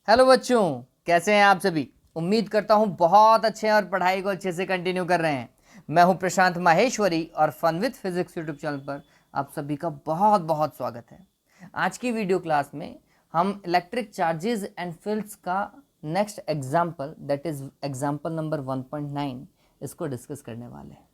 Hello बच्चों, कैसे हैं आप सभी। उम्मीद करता हूं बहुत अच्छे हैं और पढ़ाई को अच्छे से कंटिन्यू कर रहे हैं। मैं हूं प्रशांत माहेश्वरी और fun with physics YouTube channel पर आप सभी का बहुत बहुत स्वागत है। आज की वीडियो क्लास में हम इलेक्ट्रिक चार्जेस एंड फील्ड्स का next example that is example number 1.9 इसको डिस्कस करने वाले हैं।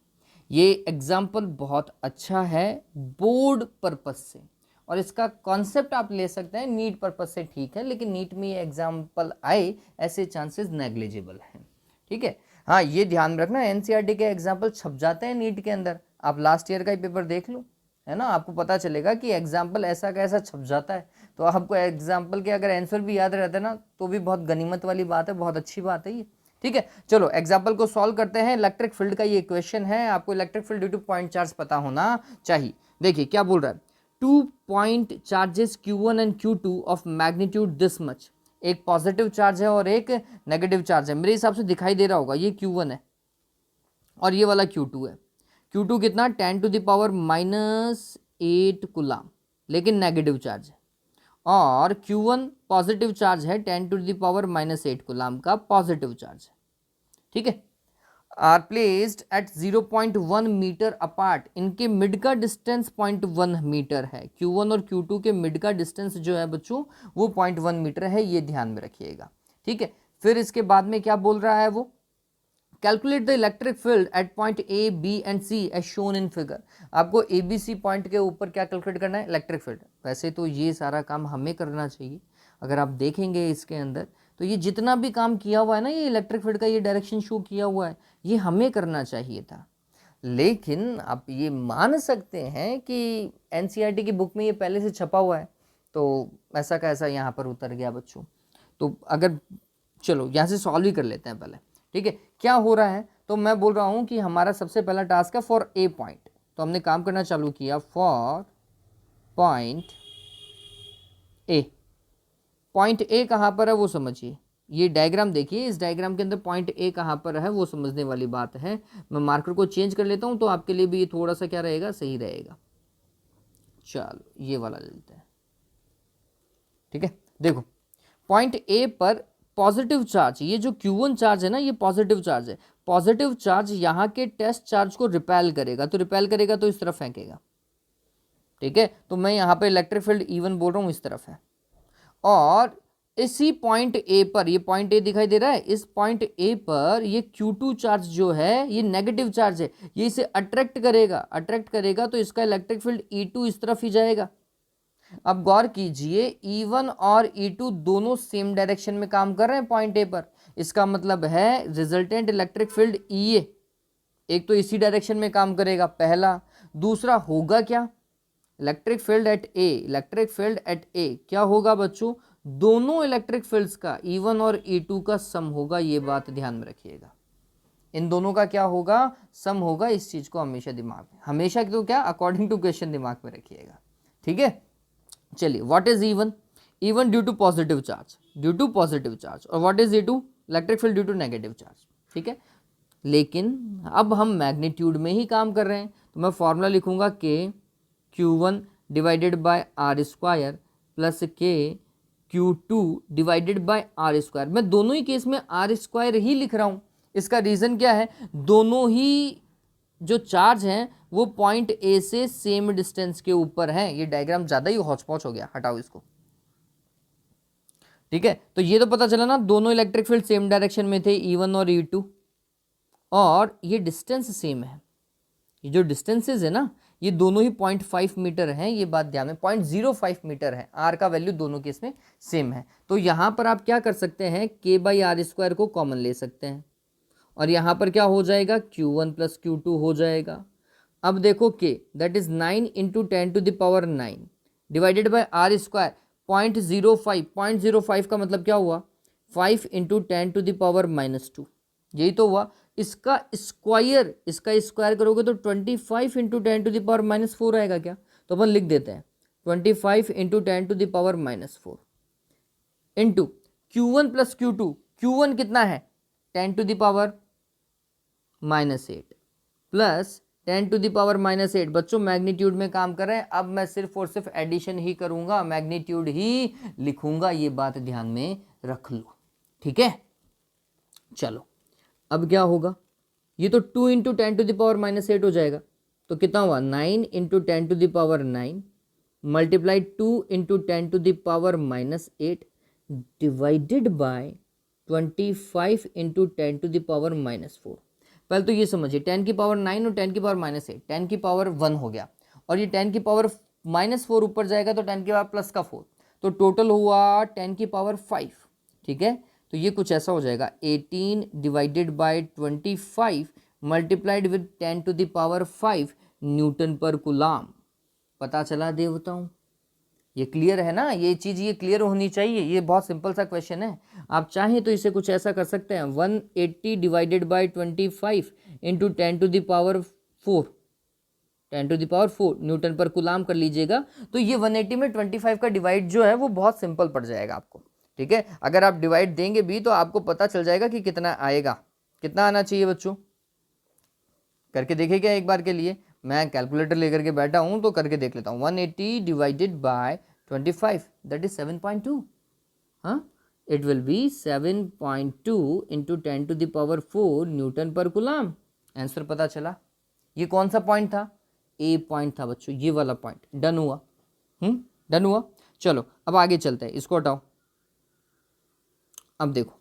ये एग्जाम्पल बहुत अच्छा है बोर्ड पर्पस से, और इसका कॉन्सेप्ट आप ले सकते हैं नीट पर्पज से, ठीक है, लेकिन नीट में ये एग्जाम्पल आए ऐसे चांसेस नेग्लिजिबल हैं। ठीक है, हाँ ये ध्यान में रखना, एनसीईआरटी के एग्जाम्पल छप जाते हैं नीट के अंदर। आप लास्ट ईयर का ही पेपर देख लो, है ना, आपको पता चलेगा कि एग्जाम्पल ऐसा कैसा छप जाता है। तो आपको एग्जाम्पल के अगर आंसर भी याद रहते हैं ना तो भी बहुत गनीमत वाली बात है, बहुत अच्छी बात है ये। ठीक है, चलो एग्जाम्पल को सॉल्व करते हैं। इलेक्ट्रिक फील्ड का ये इक्वेशन है, आपको electric field due two point charge पता होना चाहिए। देखिए क्या बोल रहा है, 2 point charges Q1 and Q2 of magnitude this much. एक पॉजिटिव चार्ज है और एक नेगेटिव चार्ज है, मेरे हिसाब से दिखाई दे रहा होगा, ये Q1 है और ये वाला Q2 है। Q2 कितना, 10⁻⁻8 कूलम, लेकिन नेगेटिव चार्ज है। और Q1 पॉजिटिव चार्ज है, 10⁻⁻8 कूलम का पॉजिटिव चार्ज है। ठीक है, are placed at 0.1 meter apart. इनके मिड का डिस्टेंस 0.1 मीटर है। Q1 और Q2 के मिड का डिस्टेंस जो है बच्चों वो 0.1 मीटर है, ये ध्यान में रखिएगा। ठीक है, फिर इसके बाद में क्या बोल रहा है वो, calculate the electric field at point A B and C as shown in figure. आपको ए बी सी पॉइंट के ऊपर क्या कैलकुलेट करना है, इलेक्ट्रिक फील्ड। वैसे तो ये सारा काम हमें करना चाहिए, अगर आप देखेंगे इसके अंदर तो ये जितना भी काम किया हुआ है ना, ये इलेक्ट्रिक फील्ड का ये डायरेक्शन शो किया हुआ है, ये हमें करना चाहिए था। लेकिन आप ये मान सकते हैं कि एनसीईआरटी की बुक में ये पहले से छपा हुआ है, तो ऐसा का ऐसा यहाँ पर उतर गया बच्चों। तो अगर चलो यहाँ से सॉल्व ही कर लेते हैं पहले। ठीक है, क्या हो रहा है, तो मैं बोल रहा हूँ कि हमारा सबसे पहला टास्क है फॉर ए पॉइंट। तो हमने काम करना चालू किया for point A. Point A कहाँ पर है वो समझिए, ये डायग्राम देखिए, इस डायग्राम के अंदर पॉइंट ए कहाँ पर है वो समझने वाली बात है। मैं मार्कर को चेंज कर लेता हूँ तो आपके लिए भी ये थोड़ा सा क्या रहेगा, सही रहेगा। चलो ये वाला ले लेते हैं। ठीक है, देखो पॉइंट ए पर पॉजिटिव चार्ज, ये जो Q1 चार्ज है ना, ये पॉजिटिव चार्ज है। पॉजिटिव चार्ज यहाँ के टेस्ट चार्ज को रिपेल करेगा, तो रिपेल करेगा तो इस तरफ फेंकेगा। ठीक है, तो मैं यहाँ पे इलेक्ट्रिक फील्ड E1 बोल रहा हूँ, इस तरफ है। और इसी पॉइंट ए पर, ये पॉइंट ए दिखाई दे रहा है, इस पॉइंट ए पर ये Q2 चार्ज जो है ये नेगेटिव चार्ज है, ये इसे अट्रैक्ट करेगा। अट्रैक्ट करेगा तो इसका इलेक्ट्रिक फील्ड E2 इस तरफ ही जाएगा। अब गौर कीजिए, E1 और E2 दोनों सेम डायरेक्शन में काम कर रहे हैं पॉइंट ए पर। इसका मतलब है रिजल्टेंट इलेक्ट्रिक फील्ड EA एक तो इसी डायरेक्शन में काम करेगा, पहला। दूसरा होगा क्या, electric field at a, electric field at a क्या होगा बच्चों, दोनों इलेक्ट्रिक फील्ड्स का E1 और E2 का सम होगा। ये बात ध्यान में रखिएगा, इन दोनों का क्या होगा, सम होगा। इस चीज को हमेशा दिमाग में, हमेशा तो क्या, अकॉर्डिंग टू क्वेश्चन दिमाग में रखिएगा। ठीक है, चलिए what is E1, E1 due to positive charge, due to positive charge. और what is E2, electric field due to negative charge. ठीक है, लेकिन अब हम मैग्नीट्यूड में ही काम कर रहे हैं, तो मैं फॉर्मूला लिखूंगा K Q1 divided by R square plus K Q2 divided by R square. मैं दोनों ही केस में आर स्क्वायर ही लिख रहा हूँ। इसका रीज़न क्या है, दोनों ही जो चार्ज हैं वो पॉइंट ए से सेम डिस्टेंस के ऊपर हैं। ये डायग्राम ज़्यादा ही हौच पौच हो गया, हटाओ इसको। ठीक है, तो ये तो पता चला ना, दोनों इलेक्ट्रिक फील्ड सेम डायरेक्शन में थे, E1 और E2, और ये डिस्टेंस सेम है। ये जो डिस्टेंसेज है ना, ये दोनों ही 0.5 मीटर हैं, ये बात ध्यान में, 0.05 मीटर है। आर का वैल्यू दोनों के इसमें सेम है। तो यहाँ पर आप क्या कर सकते हैं, k/r² को कॉमन ले सकते हैं, और यहाँ पर क्या हो जाएगा, Q1 प्लस Q2 हो जाएगा। अब देखो k that is 9 into 10⁻9 divided by R square 0.05, 0.05 का मतलब क्या हुआ, 5 इंटू 10⁻⁻2, यही तो हुआ। इसका स्क्वायर करोगे तो 25 इंटू 10⁻⁻4 आएगा क्या, तो अपन लिख देते हैं 25 into 10⁻⁻4 into Q1 plus Q2। Q1 कितना है, 10⁻⁻8 प्लस 10⁻⁸। बच्चों मैग्नीट्यूड में काम कर रहे हैं, अब मैं सिर्फ और सिर्फ एडिशन ही करूंगा, मैग्नीट्यूड ही लिखूंगा, ये बात ध्यान में रख लो, ठीक है। चलो अब क्या होगा, ये तो 2 इंटू 10⁻⁸ हो जाएगा, तो कितना हुआ 9 into 10⁻⁹ multiply 2 into 10⁻⁻8 divided by 25 into 10⁻⁻4। पहले तो ये समझिए 10⁻9 और 10⁻8, 10⁻1 हो गया, और ये 10⁻4 ऊपर जाएगा तो 10⁻+4, तो टोटल हुआ 10⁻5, ठीक है। तो ये कुछ ऐसा हो जाएगा 18 divided by 25 multiplied with 10⁻5 Newton पर कूलाम। पता चला देवताओं, ये क्लियर है ना, ये चीज़ ये क्लियर होनी चाहिए, ये बहुत सिंपल सा क्वेश्चन है। आप चाहें तो इसे कुछ ऐसा कर सकते हैं 180 डिवाइडेड बाय 25 इंटू 10⁻4 न्यूटन पर कूलाम कर लीजिएगा, तो ये 180 में 25 का डिवाइड जो है वो बहुत सिंपल पड़ जाएगा आपको, ठीक है। अगर आप डिवाइड देंगे भी तो आपको पता चल जाएगा कि कितना आएगा, कितना आना चाहिए बच्चों। करके देखिएगा एक बार के लिए, मैं कैलकुलेटर लेकर के बैठा हूं तो करके देख लेता हूं। 180 डिवाइडेड बाय 25 दैट इज 7.2, हाँ it will be 7.2 into 10⁻4 Newton पर कूलाम। आंसर पता चला। ये कौन सा पॉइंट था, ए पॉइंट था बच्चों, ये वाला पॉइंट। डन हुआ, डन हुआ। चलो अब आगे चलते हैं, इसको हटाओ। अब देखो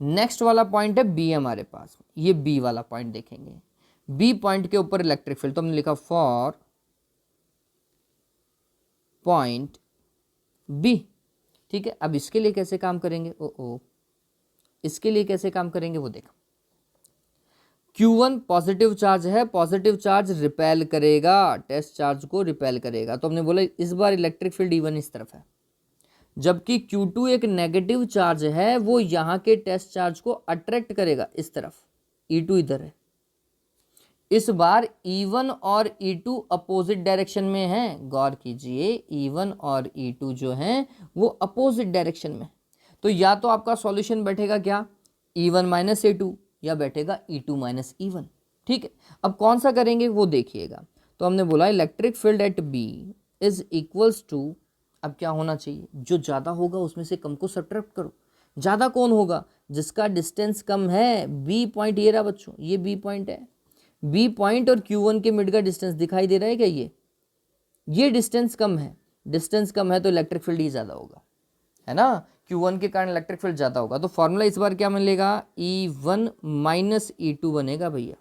नेक्स्ट वाला पॉइंट है बी हमारे पास, ये बी वाला पॉइंट देखेंगे। बी पॉइंट के ऊपर इलेक्ट्रिक फील्ड, तो हमने लिखा फॉर पॉइंट बी, ठीक है। अब इसके लिए कैसे काम करेंगे, इसके लिए कैसे काम करेंगे वो देखो। Q1 पॉजिटिव चार्ज है, पॉजिटिव चार्ज रिपेल करेगा, टेस्ट चार्ज को रिपेल करेगा, तो हमने बोला इस बार इलेक्ट्रिक फील्ड E1 इस तरफ है, जबकि Q2 एक नेगेटिव चार्ज है, वो यहाँ के टेस्ट चार्ज को अट्रैक्ट करेगा इस तरफ, E2 इधर है। इस बार E1 और E2 अपोजिट डायरेक्शन में हैं, गौर कीजिए E1 और E2 जो हैं वो अपोजिट डायरेक्शन में, तो या तो आपका सॉल्यूशन बैठेगा क्या E1 माइनस E2 या बैठेगा E2 माइनस E1, ठीक है। अब कौन सा करेंगे वो देखिएगा, तो हमने बोला electric field at B is equals to, अब क्या होना चाहिए, जो ज़्यादा होगा उसमें से कम को सब्ट्रैक्ट करो। ज़्यादा कौन होगा, जिसका डिस्टेंस कम है, बी पॉइंट ये रहा बच्चों, ये बी पॉइंट है। बी पॉइंट और Q1 के मिड का डिस्टेंस दिखाई दे रहा है क्या, ये डिस्टेंस कम है, डिस्टेंस कम है तो इलेक्ट्रिक फील्ड ही ज़्यादा होगा, है ना। Q1 के कारण इलेक्ट्रिक फील्ड ज़्यादा होगा, तो फॉर्मूला इस बार क्या मिलेगा, E1 माइनस E2 बनेगा भैया,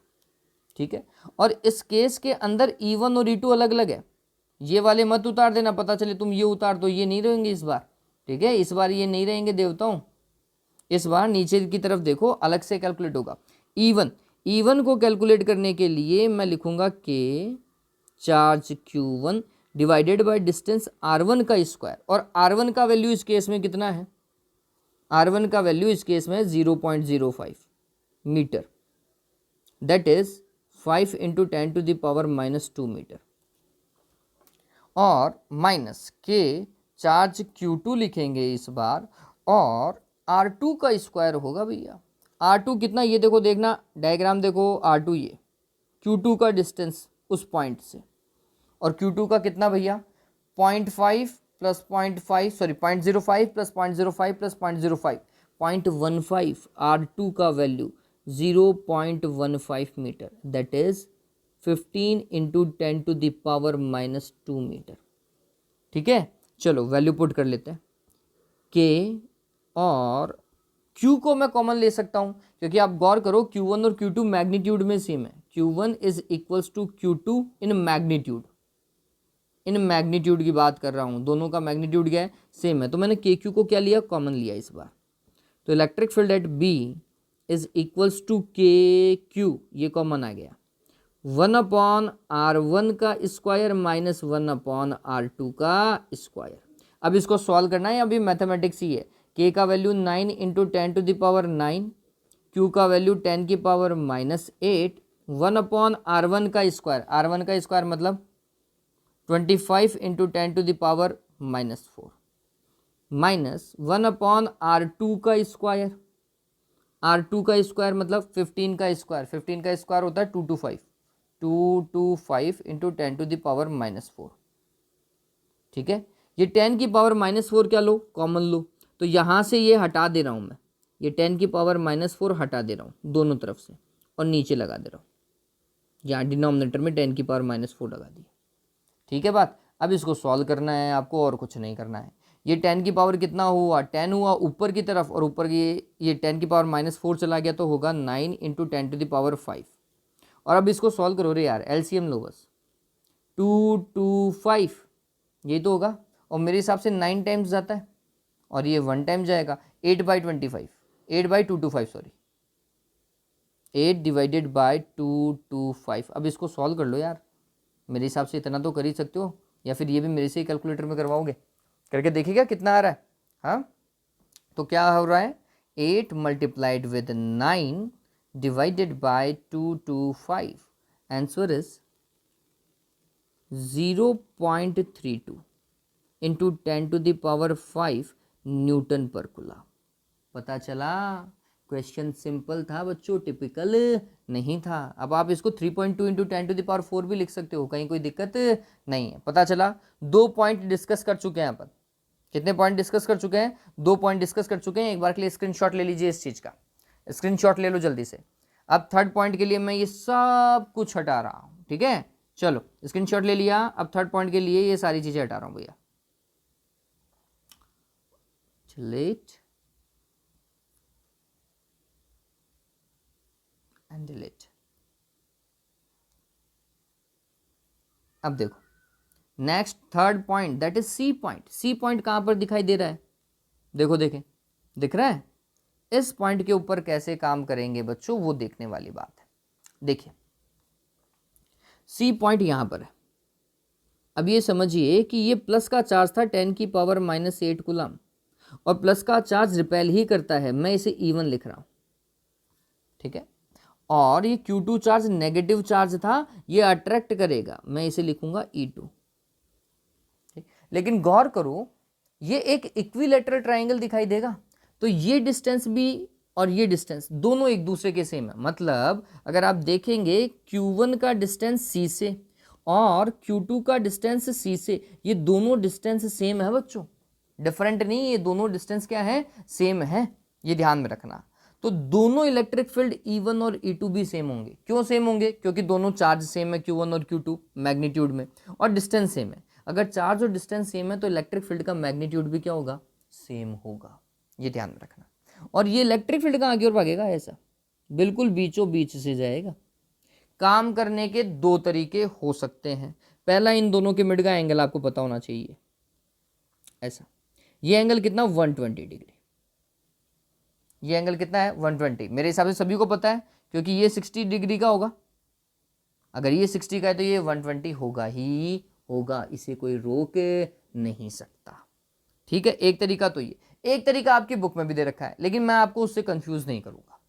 ठीक है। और इस केस के अंदर E1 और E2 अलग अलग है, ये वाले मत उतार देना, पता चले तुम ये उतार दो, ये नहीं रहेंगे इस बार, ठीक है। इस बार ये नहीं रहेंगे देवताओं, इस बार नीचे की तरफ देखो अलग से कैलकुलेट होगा। E1 को कैलकुलेट करने के लिए मैं लिखूंगा के charge Q1 divided by distance R1 का स्क्वायर, और R1 का वैल्यू इस केस में कितना है, R1 का वैल्यू इस केस में 0.05 metre, that is 5 into 10⁻⁻2 metre, और माइनस के चार्ज Q2 लिखेंगे इस बार, और R2 का स्क्वायर होगा भैया। R2 कितना, ये देखो, देखना डायग्राम देखो, R2 ये Q2 का डिस्टेंस उस पॉइंट से, और Q2 का कितना भैया 0.5 plus 0.5 sorry 0.05 plus 0.05 plus 0.05 0.15, R2 का value 0.15 metre, that is 15 into 10⁻⁻2 metre, ठीक है। चलो वैल्यू पुट कर लेते हैं, के और Q को मैं कॉमन ले सकता हूं, क्योंकि आप गौर करो Q1 और Q2 मैग्नीट्यूड में सेम है, Q1 is equals to Q2 in magnitude, in magnitude की बात कर रहा हूं, दोनों का मैग्नीट्यूड क्या है, सेम है, तो मैंने KQ को क्या लिया, कॉमन लिया इस बार, तो electric field at B is equals to KQ, ये कॉमन आ गया, 1/R1 का स्क्वायर माइनस 1/R2 का स्क्वायर। अब इसको सॉल्व करना है, अभी मैथमेटिक्स ही है। K का वैल्यू 9 इंटू 10⁻9, Q का वैल्यू 10⁻8, 1/R1 का स्क्वायर, R1 का स्क्वायर मतलब 25 इंटू 10⁻4 माइनस 1/R2 का स्क्वायर, R2 का स्क्वायर मतलब 15 का स्क्वायर, 15 का स्क्वायर होता है 225, 225 इंटू 10⁻⁻4। ठीक है, ये 10⁻⁻4 क्या लो, कॉमन लो, तो यहाँ से ये हटा दे रहा हूँ मैं, ये 10⁻⁻4 हटा दे रहा हूँ दोनों तरफ से और नीचे लगा दे रहा हूँ, यहाँ डिनोमिनेटर में 10⁻⁻4 लगा दी। ठीक है बात। अब इसको सॉल्व करना है आपको और कुछ नहीं करना है। ये 10 की पावर कितना हुआ, 10 हुआ ऊपर की तरफ, और ऊपर ये 10⁻⁻4 चला गया तो होगा 9 इंटू 10⁵। और अब इसको सॉल्व करो रे यार, एलसीएम लो बस, 225 यही तो होगा, और मेरे हिसाब से 9 टाइम्स जाता है और ये 1 टाइम जाएगा, 8/25, 8/225 सॉरी, 8/225। अब इसको सॉल्व कर लो यार, मेरे हिसाब से इतना तो कर ही सकते हो, या फिर ये भी मेरे से ही कैलकुलेटर में करवाओगे, करके देखिएगा कितना आ रहा है। हाँ, तो क्या हो रहा है, 8 multiplied with 9 divided by 225, answer is 0.32 into 10⁵ Newton per coulomb. पता चला, क्वेश्चन सिंपल था बच्चों, टिपिकल नहीं था। अब आप इसको 3.2 इंटू 10⁴ भी लिख सकते हो, कहीं कोई दिक्कत नहीं है। पता चला, 2 पॉइंट डिस्कस कर चुके हैं अपन। कितने पॉइंट डिस्कस कर चुके हैं, 2 पॉइंट डिस्कस कर चुके हैं। एक बार के लिए स्क्रीनशॉट ले लीजिए, इस चीज का स्क्रीनशॉट ले लो जल्दी से। अब थर्ड पॉइंट के लिए मैं ये सब कुछ हटा रहा हूं, ठीक है, चलो स्क्रीनशॉट ले लिया। अब थर्ड पॉइंट के लिए ये सारी चीजें हटा रहा हूं भैया, डिलीट एंड डिलीट। अब देखो next third point, that is C point. C point कहां पर दिखाई दे रहा है, देखो देखें, दिख रहा है। इस पॉइंट के ऊपर कैसे काम करेंगे बच्चों, वो देखने वाली बात है। देखिए सी पॉइंट यहां पर है। अब ये समझिए कि ये प्लस का चार्ज था 10⁻⁻8 कूलम, और प्लस का चार्ज रिपेल ही करता है, मैं इसे E1 लिख रहा हूं, ठीक है। और ये Q2 चार्ज नेगेटिव चार्ज था, ये अट्रैक्ट करेगा, मैं इसे लिखूंगा E2। लेकिन गौर करो, ये एक इक्विलेटरल ट्राइंगल दिखाई देगा, तो ये डिस्टेंस भी और ये डिस्टेंस दोनों एक दूसरे के सेम है। मतलब अगर आप देखेंगे Q1 का डिस्टेंस C से और Q2 का डिस्टेंस C से, ये दोनों डिस्टेंस सेम है बच्चों, डिफरेंट नहीं, ये दोनों डिस्टेंस क्या है, सेम है, ये ध्यान में रखना। तो दोनों इलेक्ट्रिक फील्ड E1 और E2 भी सेम होंगे। क्यों सेम होंगे, क्योंकि दोनों चार्ज सेम है, Q1 और Q2 मैग्नीट्यूड में, और डिस्टेंस सेम है। अगर चार्ज और डिस्टेंस सेम है तो इलेक्ट्रिक फील्ड का मैग्नीट्यूड भी क्या होगा, सेम होगा, ये ध्यान में रखना। और ये इलेक्ट्रिक फील्ड का आगे और भागेगा, ऐसा बिल्कुल बीचों बीच से जाएगा। काम करने के दो तरीके हो सकते हैं। पहला, इन दोनों के मिड का एंगल आपको पता होना चाहिए, ऐसा। ये एंगल कितना, 120 डिग्री। ये एंगल कितना है, 120। मेरे हिसाब से सभी को पता है, क्योंकि ये 60 डिग्री का होगा। अगर ये 60 का है तो ये 120 होगा ही होगा, इसे कोई रोक नहीं सकता। ठीक है, एक तरीका तो ये, एक तरीका आपकी बुक में भी दे रखा है, लेकिन मैं आपको उससे कंफ्यूज नहीं करूंगा।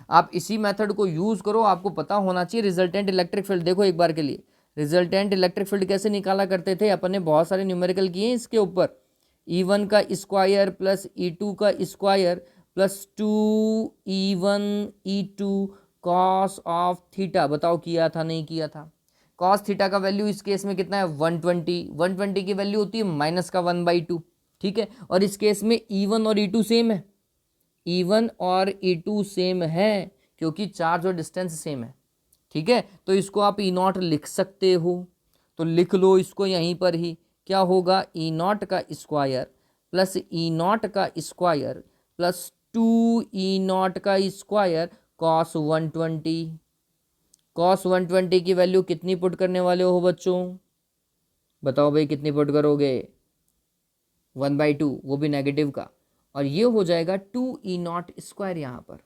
आप इसी मेथड को यूज करो, आपको पता होना चाहिए रिजल्टेंट इलेक्ट्रिक फील्ड। देखो एक बार के लिए, रिजल्टेंट इलेक्ट्रिक फील्ड कैसे निकाला करते थे अपन ने, बहुत सारे न्यूमेरिकल किए हैं इसके ऊपर। E1 का स्क्वायर प्लस E2 का square plus 2E1 E2 cos of theta. बताओ किया था नहीं किया था। कॉस थीटा का वैल्यू इस केस में कितना है, 120। 120 की वैल्यू होती है माइनस का 1/2, ठीक है। और इस केस में E1 और E2 सेम है, E1 और E2 सेम है, क्योंकि चार्ज और डिस्टेंस सेम है, ठीक है। तो इसको आप E0 लिख सकते हो, तो लिख लो इसको यहीं पर ही। क्या होगा, E0 का स्क्वायर प्लस E0 का स्क्वायर प्लस 2E0 का स्क्वायर कॉस 120। कॉस 120 की वैल्यू कितनी पुट करने वाले हो बच्चों, बताओ भाई कितनी पुट करोगे, 1/2, वो भी नेगेटिव का। और ये हो जाएगा 2E0 स्क्वायर, यहाँ पर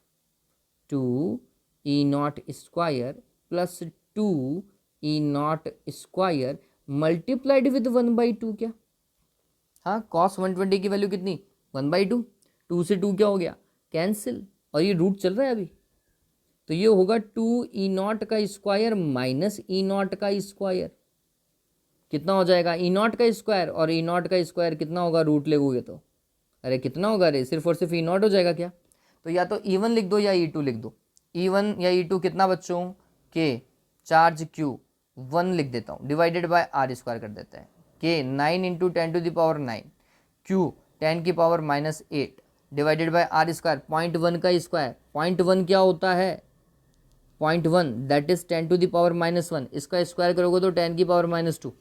2E0 square plus 2E0 square multiplied with 1/2। क्या, हाँ, कॉस 120 की वैल्यू कितनी, 1/2, 2 से 2 क्या हो गया, कैंसिल, और ये रूट चल रहा है अभी, तो ये होगा 2E0 का स्क्वायर माइनस E0 का स्क्वायर। कितना हो जाएगा, E0 का स्क्वायर, और E0 का स्क्वायर कितना होगा, रूट लगोगे तो, अरे कितना होगा रे, सिर्फ और सिर्फ E0 हो जाएगा क्या। तो या तो E1 लिख दो या E2 लिख दो। E1 या E2 कितना बच्चों के चार्ज Q 1 लिख देता हूँ, डिवाइडेड बाय R स्क्वायर कर देते हैं, K 9 into 10 to the power 9, Q 10 की power -8 divided by R square, 0.1 का स्क्वायर, 0.1 क्या होता है, 0.1 that is 10 to the power -1, इसका स्क्वायर करोगे तो 10 की पावर -2,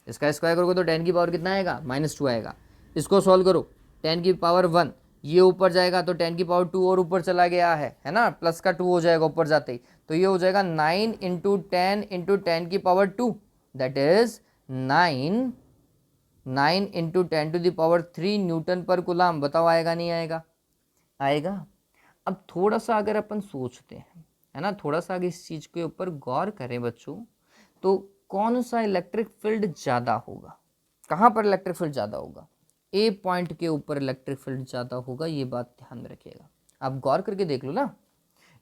इसका स्क्वायर करोगे तो 10 की पावर कितना आएगा, -2 आएगा। इसको सॉल्व करो, 10 की पावर 1, ये ऊपर जाएगा तो 10 की पावर 2 और ऊपर चला गया है ना, प्लस का 2 हो जाएगा ऊपर जाते ही, तो ये हो जाएगा 9 इंटू 10 की power 2 that is 9 into 10 to the power 3 newton per coulomb. बताओ आएगा नहीं आएगा, आएगा। अब थोड़ा सा अगर अपन सोचते हैं, है ना, थोड़ा सा अगर इस चीज़ के ऊपर गौर करें बच्चों, तो कौन सा इलेक्ट्रिक फील्ड ज़्यादा होगा, कहाँ पर इलेक्ट्रिक फील्ड ज़्यादा होगा, ए पॉइंट के ऊपर इलेक्ट्रिक फील्ड ज़्यादा होगा, ये बात ध्यान में रखिएगा। आप गौर करके देख लो ना,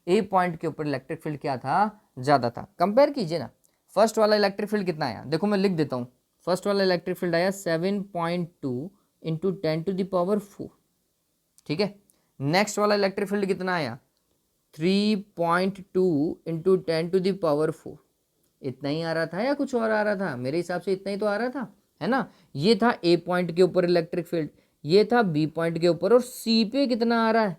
ए पॉइंट के ऊपर इलेक्ट्रिक फील्ड क्या था, ज़्यादा था। कंपेयर कीजिए ना, फर्स्ट वाला इलेक्ट्रिक फील्ड कितना आया, देखो मैं लिख देता हूँ, फर्स्ट वाला इलेक्ट्रिक फील्ड आया 7.2 इंटू 10 टू द पावर 4, ठीक है। नेक्स्ट वाला इलेक्ट्रिक फील्ड कितना आया, 3.2 इंटू 10 टू द पावर 4, इतना ही आ रहा था या कुछ और आ रहा था, मेरे हिसाब से इतना ही तो आ रहा था, है ना। ये था ए पॉइंट के ऊपर इलेक्ट्रिक फील्ड, ये था बी पॉइंट के ऊपर, और सी पे कितना आ रहा है,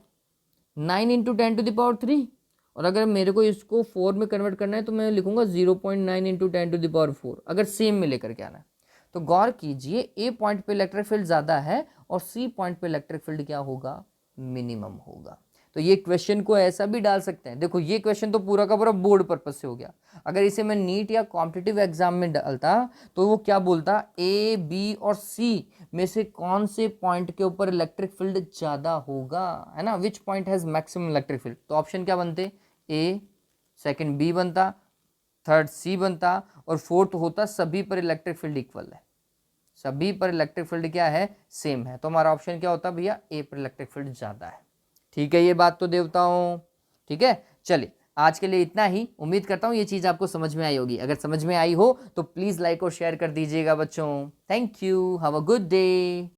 9 इंटू 10 टू द पावर 3, और अगर मेरे को इसको 4 में कन्वर्ट करना है तो मैं लिखूंगा 0.9 इंटू 10 टू द पावर 4, अगर सेम में लेकर के आना है। तो गौर कीजिए, ए पॉइंट पे इलेक्ट्रिक फील्ड ज़्यादा है और सी पॉइंट पे इलेक्ट्रिक फील्ड क्या होगा, मिनिमम होगा। तो ये क्वेश्चन को ऐसा भी डाल सकते हैं, देखो ये क्वेश्चन तो पूरा का पूरा बोर्ड पर्पज से हो गया, अगर इसे मैं नीट या कॉम्पिटिटिव एग्जाम में डालता तो वो क्या बोलता, ए बी और सी में से कौन से पॉइंट के ऊपर इलेक्ट्रिक फील्ड ज़्यादा होगा, है ना, which point has maximum electric field. तो ऑप्शन क्या बनते, ए, सेकेंड बी बनता, थर्ड सी बनता, और फोर्थ होता सभी पर इलेक्ट्रिक फील्ड इक्वल है, सभी पर इलेक्ट्रिक फील्ड क्या है, सेम है। तो हमारा ऑप्शन क्या होता भैया, ए पर इलेक्ट्रिक फील्ड ज़्यादा है। ठीक है, ये बात तो देवताओं, ठीक है। चलिए आज के लिए इतना ही, उम्मीद करता हूँ ये चीज़ आपको समझ में आई होगी, अगर समझ में आई हो तो प्लीज़ लाइक और शेयर कर दीजिएगा बच्चों। Thank you, have a good day.